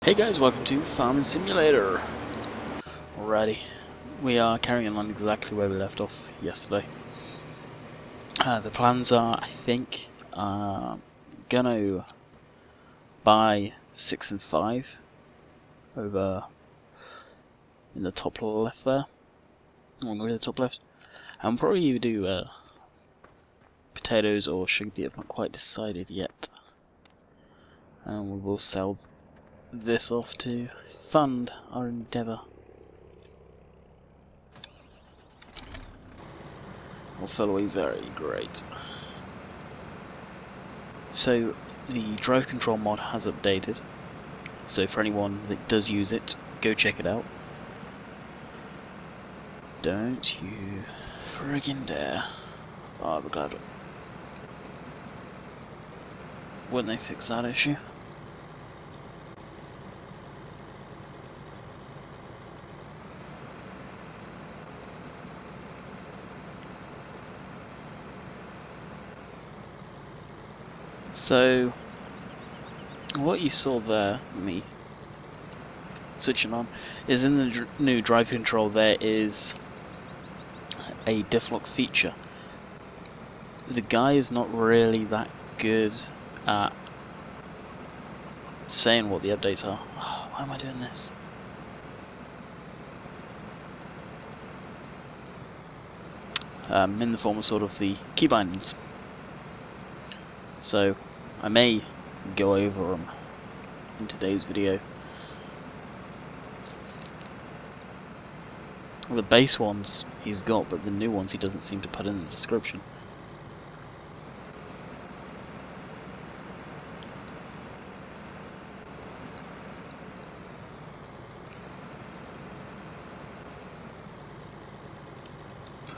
Hey guys, welcome to Farming Simulator. Alrighty, we are carrying on exactly where we left off yesterday. The plans are, I think, gonna buy 6 and 5 over in the top left there. Along with the top left. And probably do potatoes or sugar beet. I've not quite decided yet. And we will sell this off to fund our endeavour. Will fill away very great. So the drive control mod has updated. So for anyone that does use it, go check it out. Don't you friggin' dare. Oh, I'll be glad. Wouldn't they fix that issue? So, what you saw there, me switching on, is in the new drive control there is a diff lock feature. The guy is not really that good at saying what the updates are. Oh, why am I doing this? In the form of sort of the key bindings. So, I may go over them in today's video. The base ones he's got, but the new ones he doesn't seem to put in the description.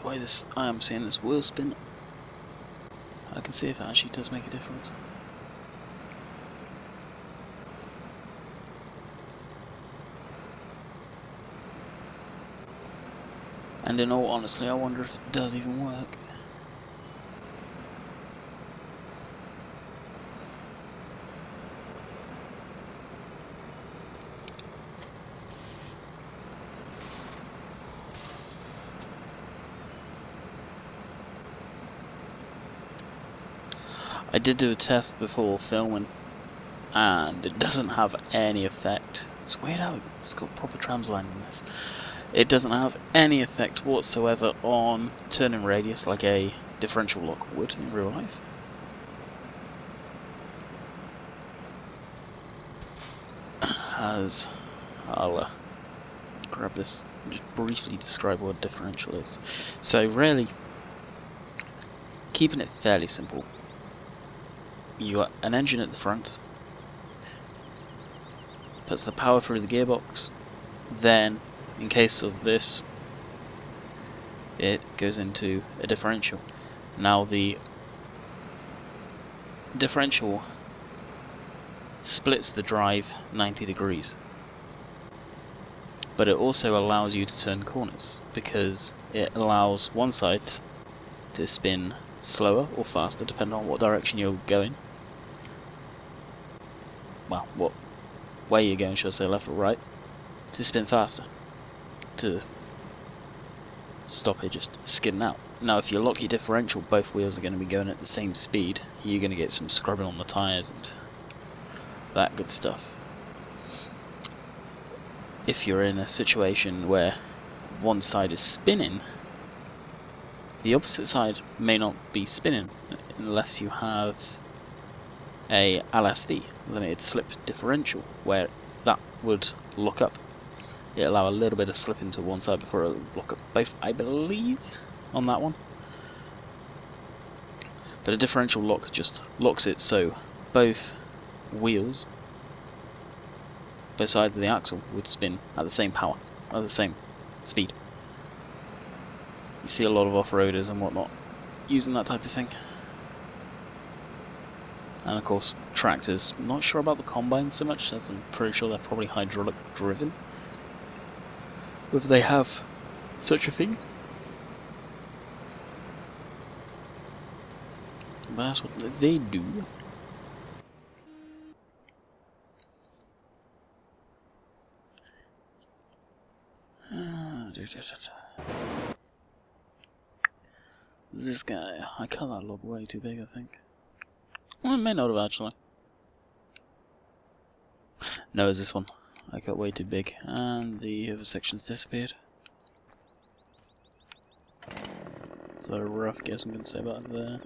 The way I am seeing this wheel spin, I can see if it actually does make a difference. And in all honesty, I wonder if it does even work. I did do a test before filming, and it doesn't have any effect. It's weird how it's got proper trams line in this. It doesn't have any effect whatsoever on turning radius like a differential lock would in real life. As I'll grab this and just briefly describe what a differential is. So really, keeping it fairly simple. You got an engine at the front, puts the power through the gearbox, then in case of this, it goes into a differential. Now the differential splits the drive 90 degrees, but it also allows you to turn corners because it allows one side to spin slower or faster depending on what direction you're going. Well, what way you're going, should I say, left or right, to spin faster, to stop it just skidding out. Now if you lock your differential, both wheels are going to be going at the same speed. You're going to get some scrubbing on the tyres and that good stuff. If you're in a situation where one side is spinning, the opposite side may not be spinning unless you have a LSD, limited slip differential, where that would lock up. It allow a little bit of slip into one side before it will lock up both, I believe, on that one. But a differential lock just locks it so both wheels, both sides of the axle, would spin at the same power, at the same speed. You see a lot of off-roaders and whatnot using that type of thing. And of course, tractors. Not sure about the combines so much, as I'm pretty sure they're probably hydraulic driven. Whether they have such a thing. But that's what they do. This guy, I cut that log way too big, I think. Well, I may not have actually. No, it's this one. I cut way too big, and the other section's disappeared. So a rough guess I'm going to say about there.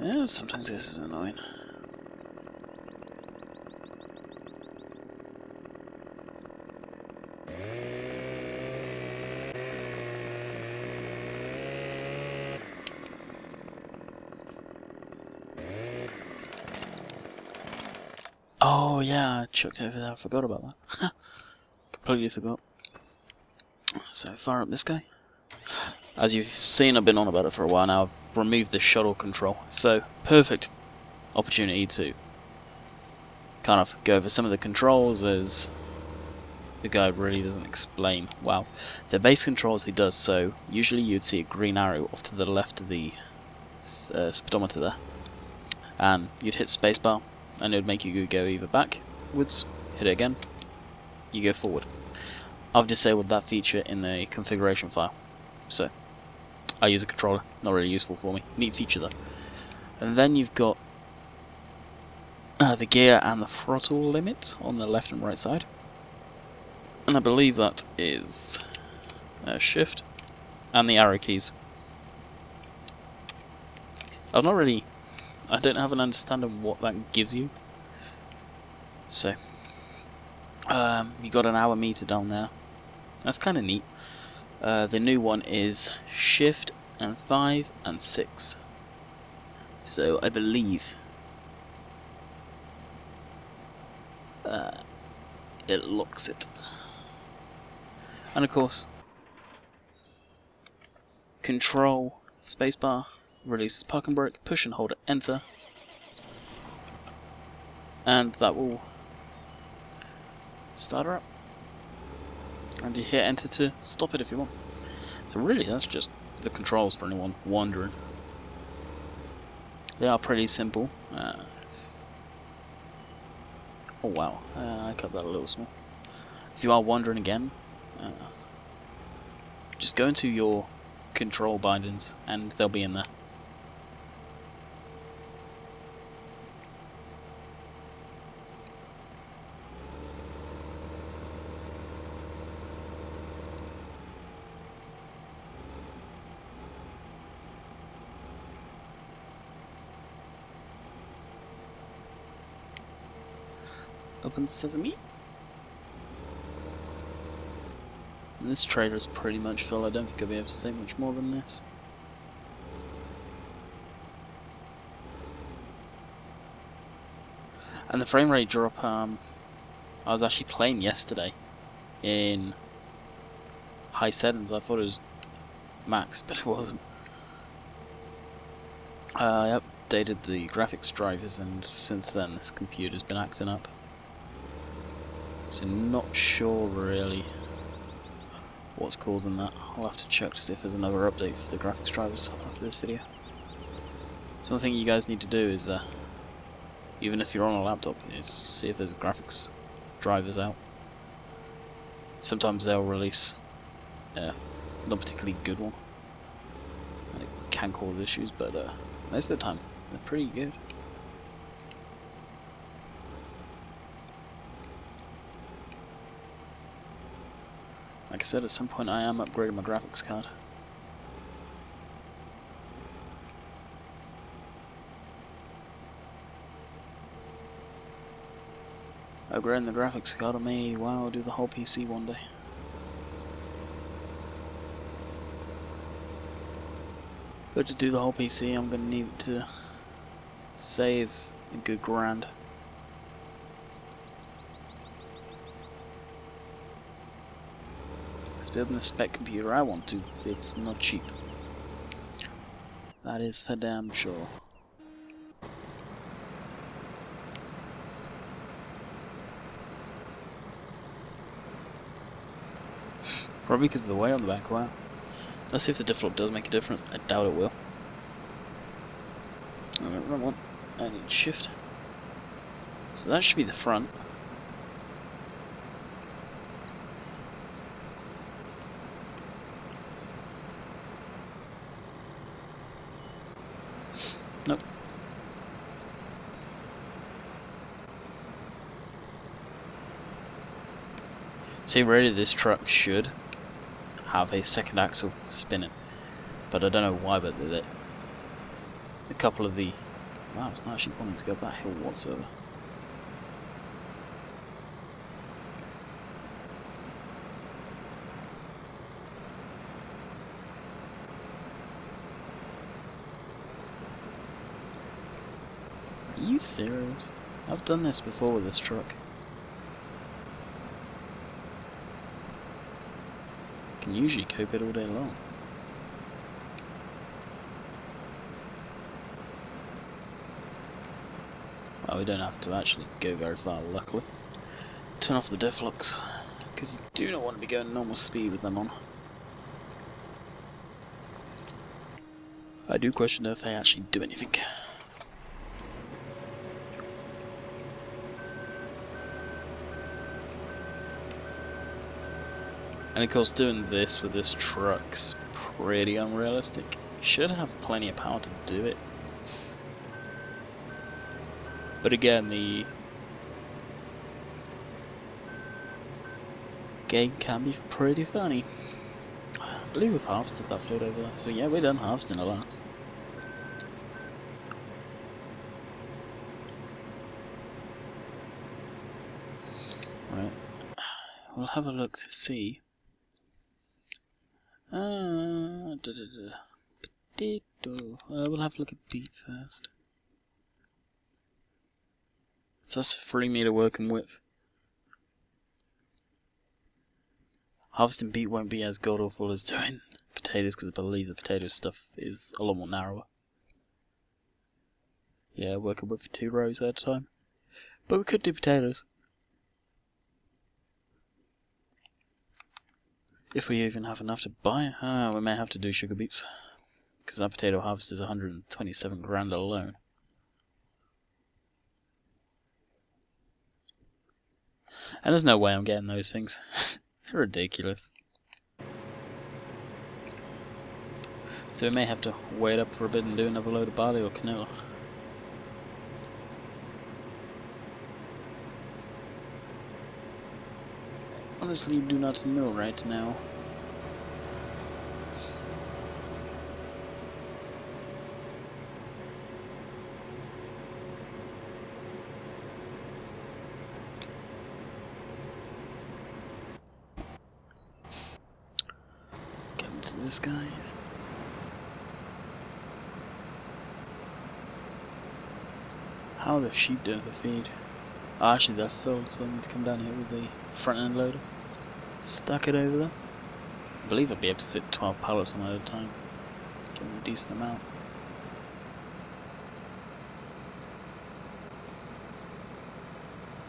Yeah, sometimes this is annoying. Oh yeah, I chucked it over there, I forgot about that. Completely forgot. So fire up this guy. As you've seen, I've been on about it for a while now. I've removed the shuttle control, so perfect opportunity to kind of go over some of the controls as the guide really doesn't explain. Wow, the base controls he does, so usually you'd see a green arrow off to the left of the speedometer there, and you'd hit spacebar and it would make you go either backwards, hit it again, you go forward. I've disabled that feature in the configuration file, so I use a controller. It's not really useful for me. Neat feature though. And then you've got the gear and the throttle limit on the left and right side, and I believe that is shift and the arrow keys. I don't have an understanding of what that gives you. So you got an hour meter down there. That's kind of neat. The new one is shift and 5 and 6. So I believe it locks it. And of course, control spacebar releases parking brake, push and hold it, enter, and that will start her up. And you hit enter to stop it if you want. So really, that's just the controls for anyone wondering. They are pretty simple. Oh wow, I cut that a little small. If you are wondering again, just go into your control bindings and they'll be in there. Open sesame. And this trailer is pretty much full. I don't think I'll be able to take much more than this. And the frame rate drop, I was actually playing yesterday in high settings. I thought it was max, but it wasn't. I updated the graphics drivers, and since then this computer's been acting up. So not sure really what's causing that. I'll have to check to see if there's another update for the graphics drivers after this video. So one thing you guys need to do is, even if you're on a laptop, is see if there's graphics drivers out. Sometimes they'll release not particularly good one, and it can cause issues, but most of the time they're pretty good. Like I said, at some point I am upgrading my graphics card. Upgrading the graphics card on me, wow, I'll do the whole PC one day. But to do the whole PC, I'm going to need to save a good grand. Because building the spec computer I want to, it's not cheap. That is for damn sure. Probably because of the way on the back, wow. Let's see if the diff lock does make a difference. I doubt it will. Wrong one. I need shift. So that should be the front. See, really, this truck should have a second axle spinning, but I don't know why. But a couple of the wow, it's not actually wanting to go up that hill whatsoever. Are you serious? I've done this before with this truck. I can usually cope it all day long. Well, we don't have to actually go very far, luckily. Turn off the diff locks, because you do not want to be going normal speed with them on. I do question if they actually do anything. And of course, doing this with this truck's pretty unrealistic. You should have plenty of power to do it. But again, the game can be pretty funny. I believe we've harvested that field over there. So yeah, we're done harvesting a lot. Right. We'll have a look to see. We'll have a look at beet first. So that's a 3 meter working width. Harvesting beet won't be as god awful as doing potatoes, because I believe the potato stuff is a lot more narrower. Yeah, working width for 2 rows at a time. But we could do potatoes. If we even have enough to buy, we may have to do sugar beets, because that potato harvest is 127 grand alone. And there's no way I'm getting those things. They're ridiculous. So we may have to wait up for a bit and do another load of barley or canola. Honestly, do not know right now. Get into this guy. How are the sheep doing for feed? Oh, actually they're filled, so I need to come down here with the front end loader. Stuck it over there. I believe I'd be able to fit 12 pallets on at a time. Getting a decent amount.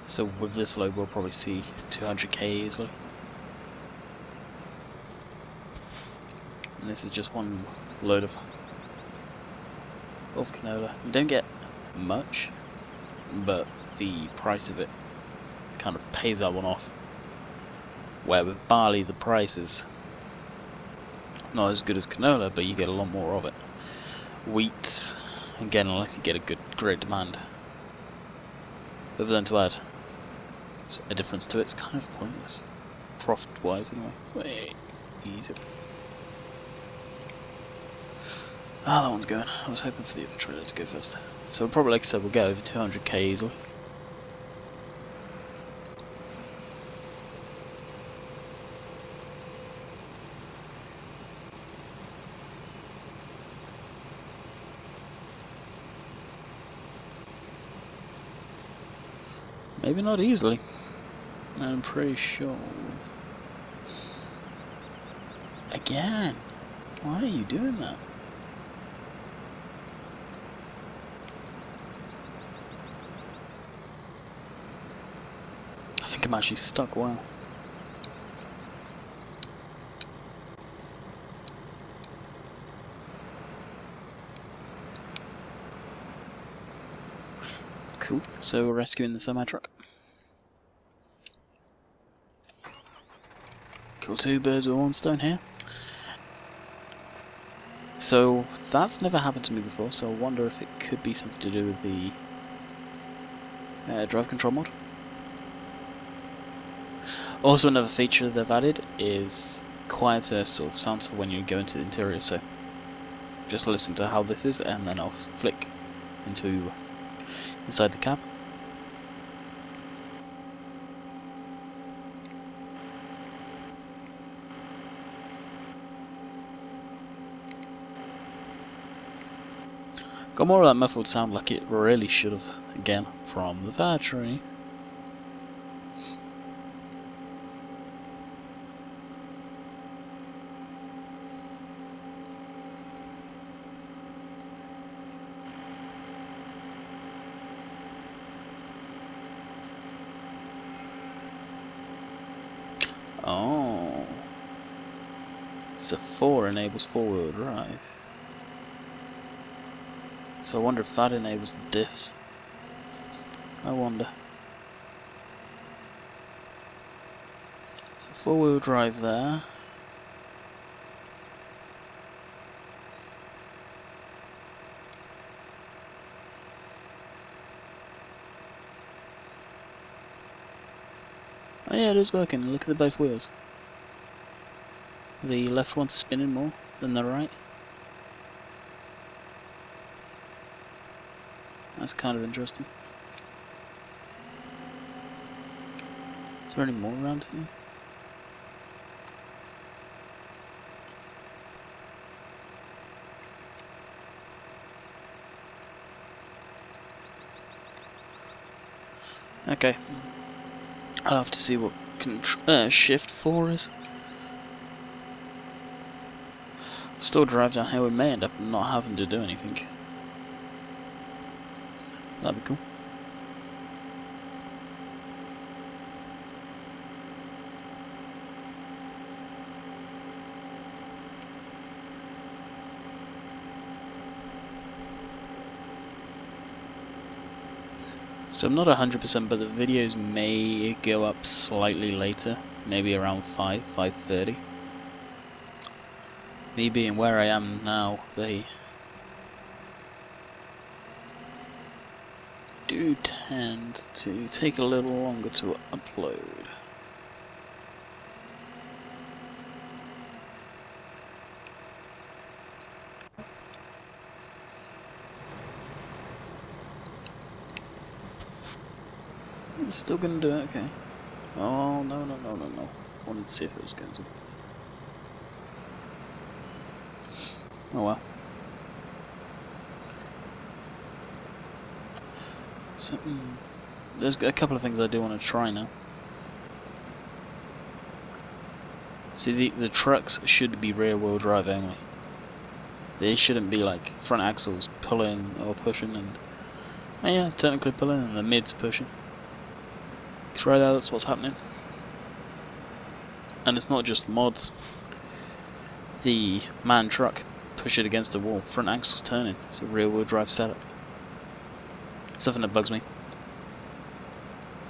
So with this load we'll probably see 200k easily. And this is just one load of canola. You don't get much, but the price of it kind of pays that one off. Where with barley the price is not as good as canola, but you get a lot more of it. Wheat, again, unless you get a great demand. But then to add a difference to it, it's kind of pointless. Profit-wise anyway. Wait, easy. Ah, that one's going. I was hoping for the other trailer to go first. So probably, like I said, we'll get over 200k easily. Maybe not easily. I'm pretty sure. Again, why are you doing that? I think I'm actually stuck. Wow. Cool. So we're rescuing the semi-truck. Kill 2 birds with 1 stone here. So that's never happened to me before, so I wonder if it could be something to do with the drive control mod. Also, another feature they've added is quieter sort of sounds for when you go into the interior, so just listen to how this is and then I'll flick into inside the cab. Got more of that muffled sound like it really should have, again, from the factory. Oh, so 4 enables 4-wheel drive. So I wonder if that enables the diffs. I wonder. So 4-wheel drive there. Oh yeah, it is working. Look at the both wheels. The left one's spinning more than the right. That's kind of interesting. Is there any more around here? Okay. I'll have to see what shift 4 is. Still drive down here, we may end up not having to do anything. That'd be cool. So I'm not 100%, but the videos may go up slightly later, maybe around 5:30. Me being where I am now, they do tend to take a little longer to upload. It's still gonna do it, okay. Oh, no. I wanted to see if it was going to. Oh well. So, there's a couple of things I do want to try now. See, the trucks should be rear-wheel drive only. They shouldn't be like front axles pulling or pushing, and oh yeah, technically pulling, and the mids pushing. Because right now that's what's happening. And it's not just mods. The man truck push it against the wall, front axle's turning. It's a rear-wheel drive setup. Something that bugs me.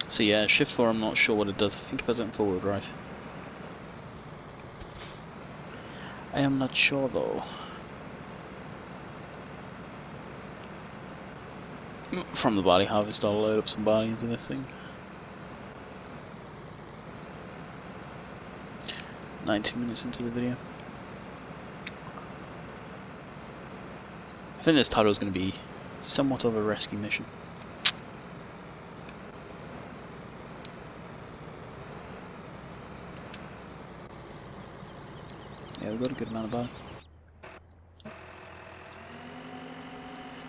So yeah, shift 4, I'm not sure what it does. I think it does it in 4-wheel drive. I am not sure though. From the body harvest, I'll load up some body into this thing. 19 minutes into the video. I think this title is going to be somewhat of a rescue mission. Yeah, we've got a good amount of body.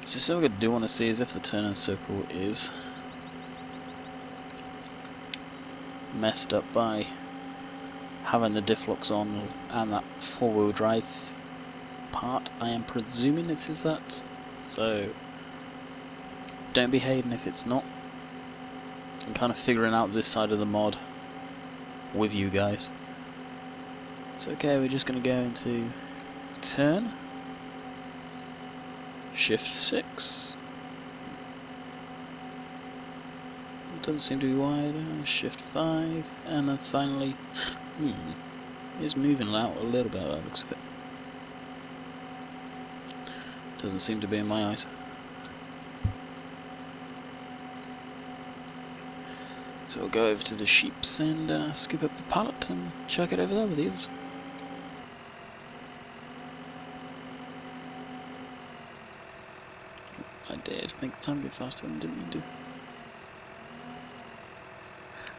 So something I do want to see is if the turn circle is messed up by having the diff locks on and that 4-wheel drive part. I am presuming it is that, so don't be hating if it's not. I'm kind of figuring out this side of the mod with you guys. So okay, we're just going to go into turn, shift 6, it doesn't seem to be wider, shift 5, and then finally, it's moving out a little bit by the looks of it. Doesn't seem to be in So we'll go over to the sheeps and scoop up the pallet and chuck it over there with the others. I did make the time go faster when I didn't mean to.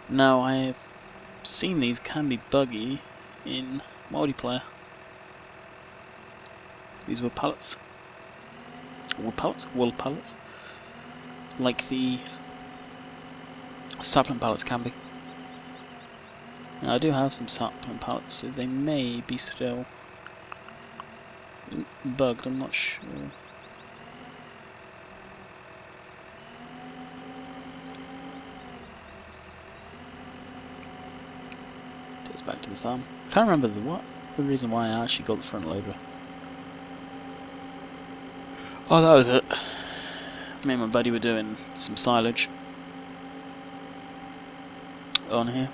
Now I have seen these can be buggy in multiplayer. These were pallets. Wool pallets? Wool pallets. Like the sapling pallets can be. Now I do have some sapling pallets, so they may be still bugged, I'm not sure. Takes back to the farm. Can't remember the reason why I actually got the front loader. Oh, that was it. Me and my buddy were doing some silage on here.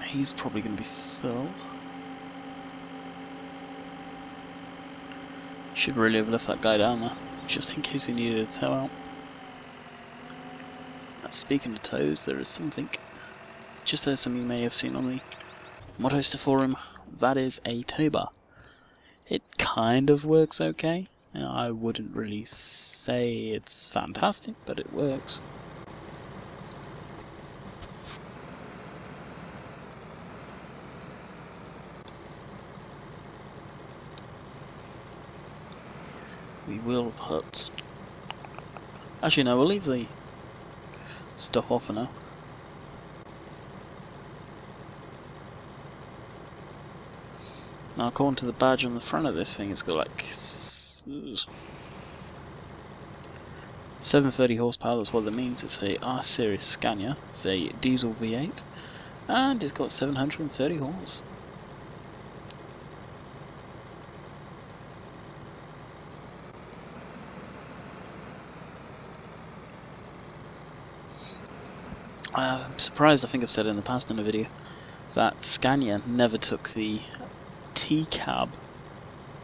He's probably going to be full. Should really have left that guy down there, just in case we needed a tow out. Speaking of tows, there is something. Just as some of you may have seen on the Modhoster forum, that is a tow bar. It kind of works okay. I wouldn't really say it's fantastic, but it works. We will put... Actually no, we'll leave the stuff off for now. Now according to the badge on the front of this thing, it's got like 730 horsepower, that's what that means. It's a R-Series Scania, it's a diesel V8, and it's got 730 horse. I'm surprised, I think I've said it in the past in a video, that Scania never took the T-cab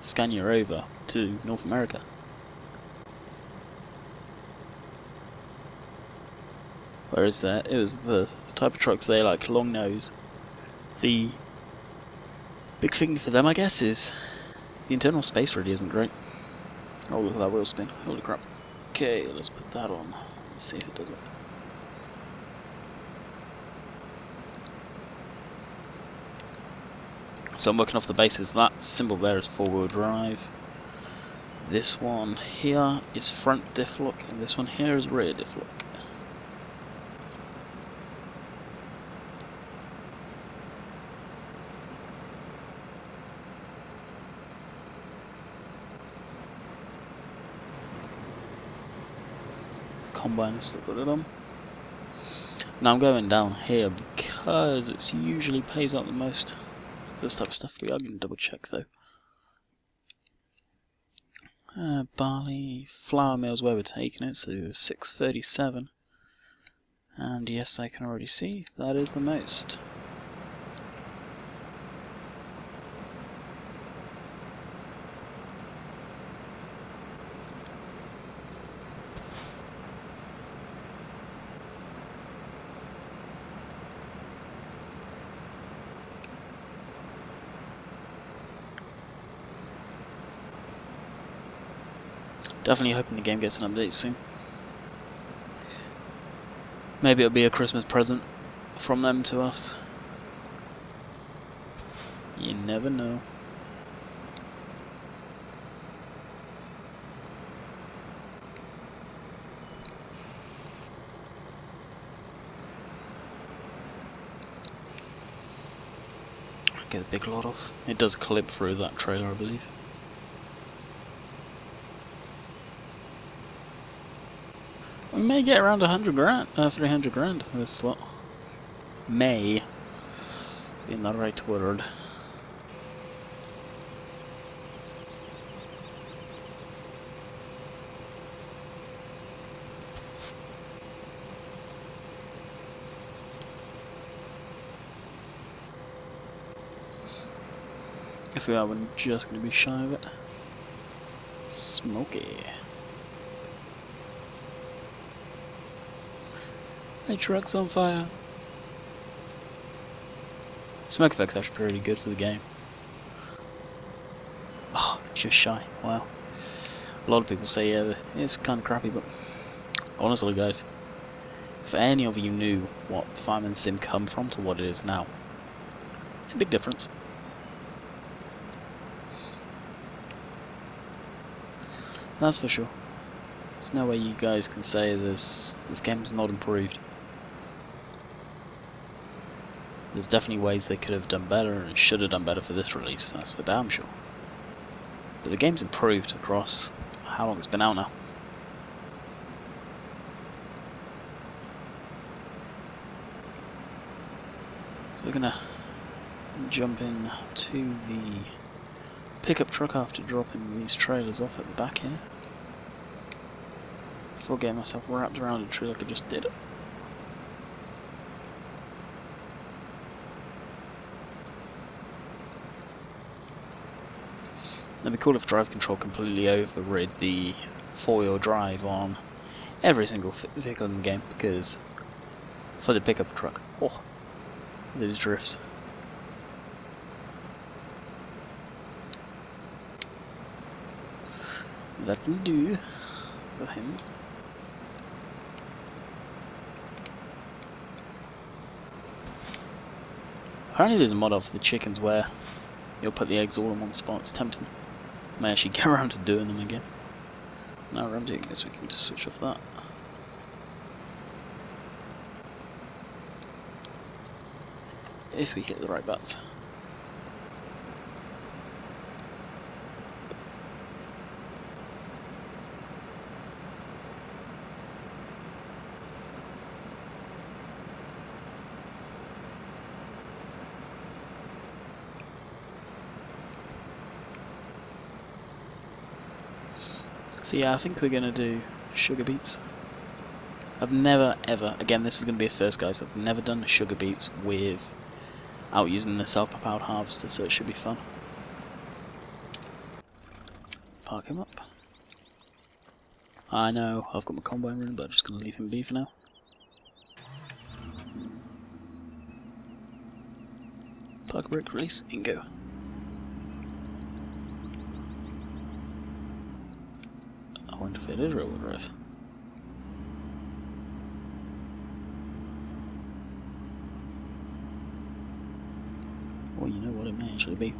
Scania over to North America. Whereas it was the type of trucks they like, long nose. The big thing for them, I guess, is the internal space really isn't great. Oh, look at that wheel spin, holy crap. Okay, let's put that on, let's see if it does it. So I'm working off the basis that symbol there is four-wheel drive. This one here is front diff lock, and this one here is rear diff lock. The combine still got it on. Now I'm going down here because it usually pays out the most. This type of stuff. We are going to double check though. Barley, flour mills where we're taking it, so 637. And yes, I can already see that is the most. Definitely hoping the game gets an update soon. Maybe it'll be a Christmas present from them to us. You never know. Get the big lot off. It does clip through that trailer, I believe. We may get around 100 grand, 300 grand this lot. May. in the right word. If we are, we're just going to be shy of it. Smoky. My truck's on fire. Smoke effect's actually pretty good for the game. Oh, just shy. Wow. A lot of people say, yeah, it's kind of crappy, but honestly, guys, if any of you knew what Farming Sim come from to what it is now, it's a big difference. That's for sure. There's no way you guys can say this game's not improved. There's definitely ways they could have done better and should have done better for this release, that's for damn sure. But the game's improved across how long it's been out now. So we're gonna jump in to the pickup truck after dropping these trailers off at the back here. Before getting myself wrapped around a tree like I just did. It'd be cool if drive control completely overrid the 4-wheel drive on every single vehicle in the game, because for the pickup truck, oh, those drifts. That will do for him. Apparently there's a mod off the chickens where you'll put the eggs all in one spot. It's tempting. May actually get around to doing them again. Now we're emptying this, we can just switch off that. If we hit the right buttons. So yeah, I think we're going to do sugar beets. I've never ever, again this is going to be a first, guys, I've never done sugar beets without using the self-propelled harvester, so it should be fun. Park him up. I know, I've got my combine running, but I'm just going to leave him be for now. Park, brake, release, and go. I wonder if it is rear-wheel drive. Well, you know what it may actually be.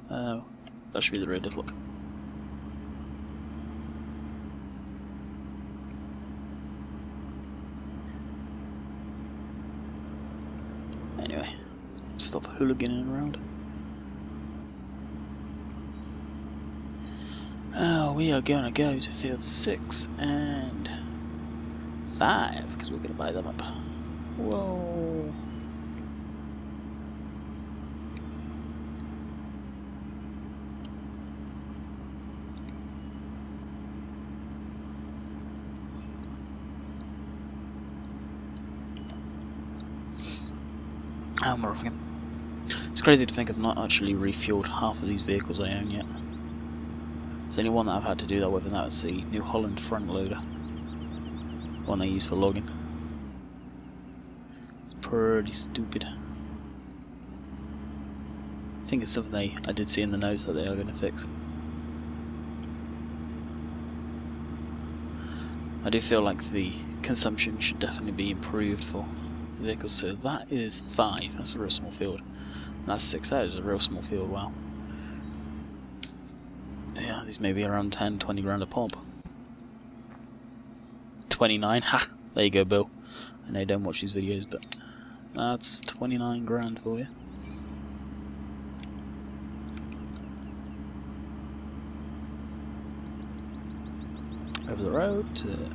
Oh, that should be the rear diff lock. Anyway, stop hooliganing around. Oh, we are going to go to field 6 and 5 because we're going to buy them up. Whoa. I'm off again. It's crazy to think I've not actually refueled half of these vehicles I own yet. There's only one that I've had to do that with, and that was the New Holland front loader. One they use for logging. It's pretty stupid. I think it's something I did see in the notes that they are going to fix. I do feel like the consumption should definitely be improved for the vehicles. So that is 5, that's a real small field. And that's 6, that is a real small field, wow. Yeah, these may be around 10, 20 grand a pop. 29, ha! There you go, Bill. I know you don't watch these videos, but that's 29 grand for you. Over the road to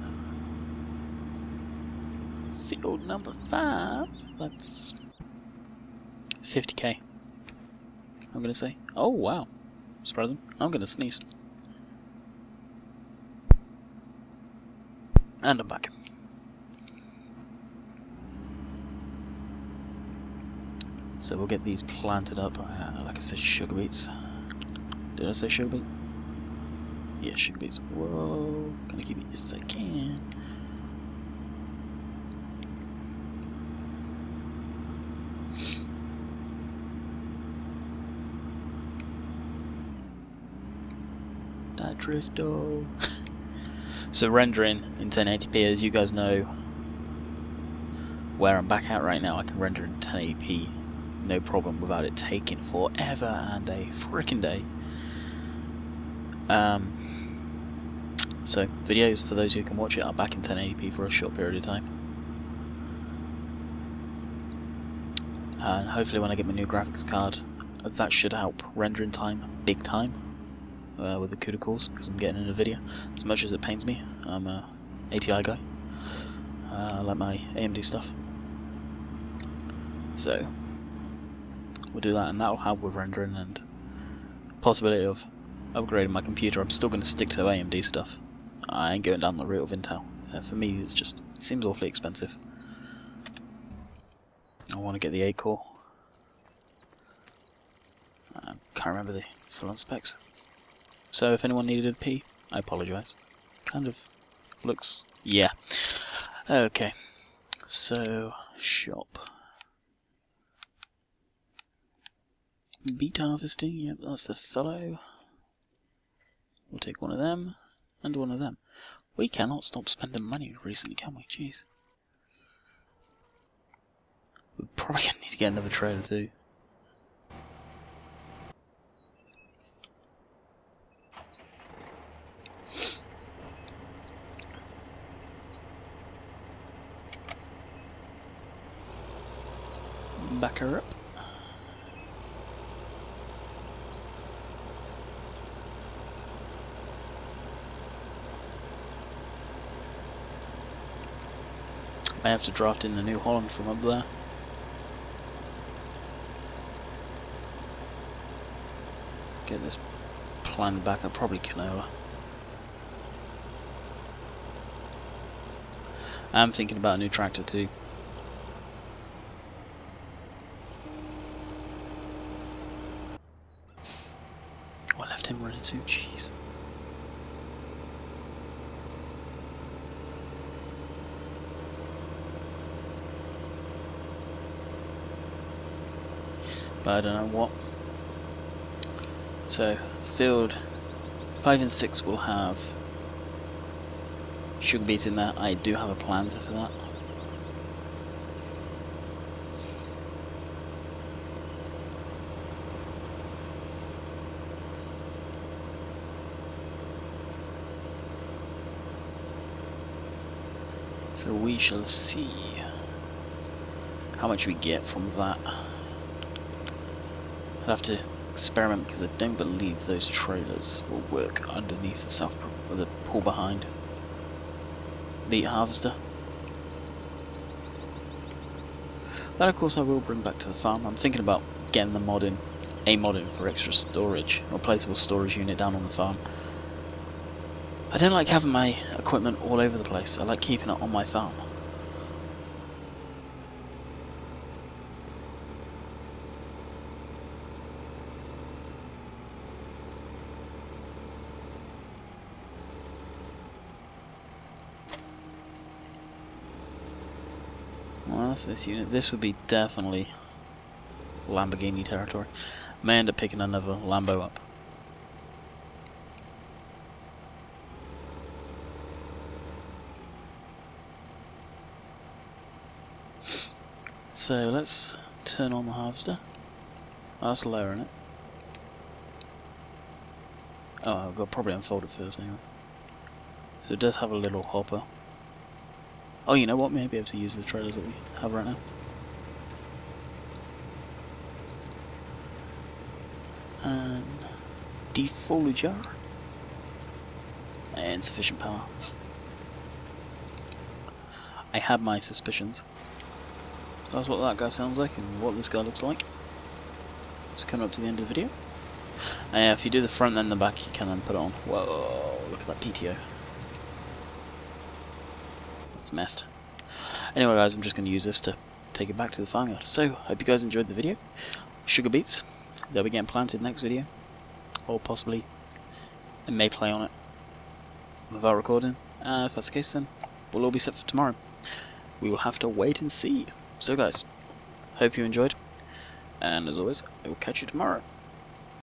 field number 5. That's 50k. I'm gonna say. Oh wow, surprising. I'm gonna sneeze. And I'm back. So we'll get these planted up. Like I said, sugar beets. Did I say sugar beet? Yeah, sugar beets. Whoa, gonna keep it as I can. That drifto. So rendering in 1080p, as you guys know, where I'm back at right now, I can render in 1080p no problem without it taking forever and a frickin' day. So videos, for those who can watch it, are back in 1080p for a short period of time. And hopefully when I get my new graphics card, that should help rendering time big time with the CUDA cores, because I'm getting in a video. As much as it pains me, I'm a ATI guy. I like my AMD stuff. So we'll do that, and that'll help with rendering and possibility of upgrading my computer. I'm still going to stick to AMD stuff. I ain't going down the route of Intel. For me, it seems awfully expensive. I want to get the 8-core. I can't remember the full-on specs. So if anyone needed a P, I apologise. Kind of looks... yeah. Okay. So, shop. Beet harvesting, yep, that's the fellow. We'll take one of them, and one of them. We cannot stop spending money recently, can we? Jeez. We're probably going to need to get another trailer too. Back her up. I have to draft in the New Holland from up there. Get this planned back up, probably canola. I'm thinking about a new tractor too. Oh, I left him running too, jeez. But I don't know what. So, field 5 and 6 will have sugar beets in there. I do have a planter for that. So we shall see how much we get from that. I'll have to experiment because I don't believe those trailers will work underneath the pull behind beet harvester. That of course I will bring back to the farm. I'm thinking about getting the mod in for extra storage, or placeable storage unit down on the farm. I don't like having my equipment all over the place. I like keeping it on my farm. Well, that's this unit. This would be definitely Lamborghini territory. May end up picking another Lambo up. So let's turn on the harvester. Oh, that's lowering it. Oh, I've got to probably unfold it first anyway. So it does have a little hopper. Oh, you know what? Maybe able to use the trailers that we have right now. And defoliager. Insufficient power. I had my suspicions. So that's what that guy sounds like and what this guy looks like. So coming up to the end of the video. Yeah, if you do the front and the back, you can then put it on. Whoa, look at that PTO. It's messed. Anyway guys, I'm just going to use this to take it back to the farmyard. So, hope you guys enjoyed the video. Sugar beets, they'll be getting planted next video. Or possibly, I may play on it without recording. If that's the case, then we'll all be set for tomorrow. We will have to wait and see. So guys, hope you enjoyed. And as always, I will catch you tomorrow.